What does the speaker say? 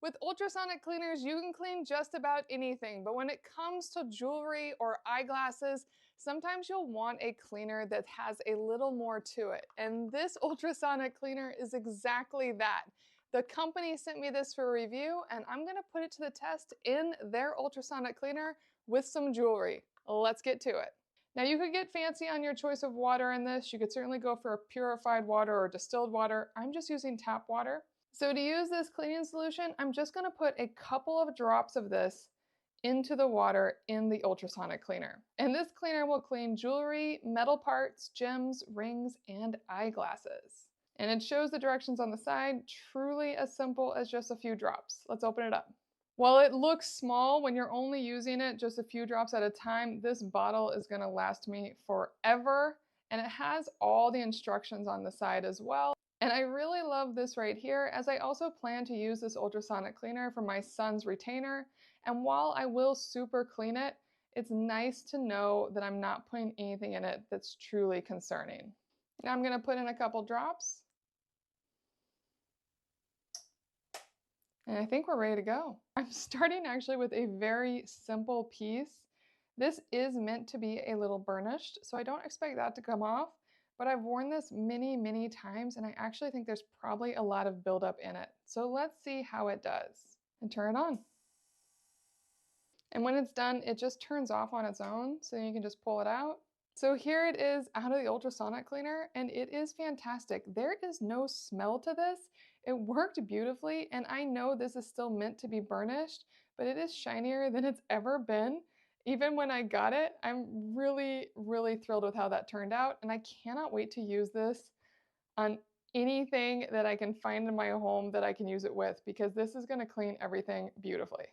With ultrasonic cleaners, you can clean just about anything, but when it comes to jewelry or eyeglasses, sometimes you'll want a cleaner that has a little more to it. And this ultrasonic cleaner is exactly that. The company sent me this for review, and I'm gonna put it to the test in their ultrasonic cleaner with some jewelry. Let's get to it. Now you could get fancy on your choice of water in this. You could certainly go for a purified water or distilled water. I'm just using tap water. So to use this cleaning solution, I'm just gonna put a couple of drops of this into the water in the ultrasonic cleaner. And this cleaner will clean jewelry, metal parts, gems, rings, and eyeglasses. And it shows the directions on the side, truly as simple as just a few drops. Let's open it up. While it looks small, when you're only using it just a few drops at a time, this bottle is gonna last me forever. And it has all the instructions on the side as well. And I really love this right here, as I also plan to use this ultrasonic cleaner for my son's retainer. And while I will super clean it, it's nice to know that I'm not putting anything in it that's truly concerning. Now I'm gonna put in a couple drops. And I think we're ready to go. I'm starting actually with a very simple piece. This is meant to be a little burnished, so I don't expect that to come off. But I've worn this many times, and I actually think there's probably a lot of buildup in it. So let's see how it does. And turn it on. And when it's done, it just turns off on its own, so you can just pull it out. So here it is out of the ultrasonic cleaner, and it is fantastic. There is no smell to this. It worked beautifully, and I know this is still meant to be burnished, but it is shinier than it's ever been. Even when I got it, I'm really thrilled with how that turned out, and I cannot wait to use this on anything that I can find in my home that I can use it with, because this is gonna clean everything beautifully.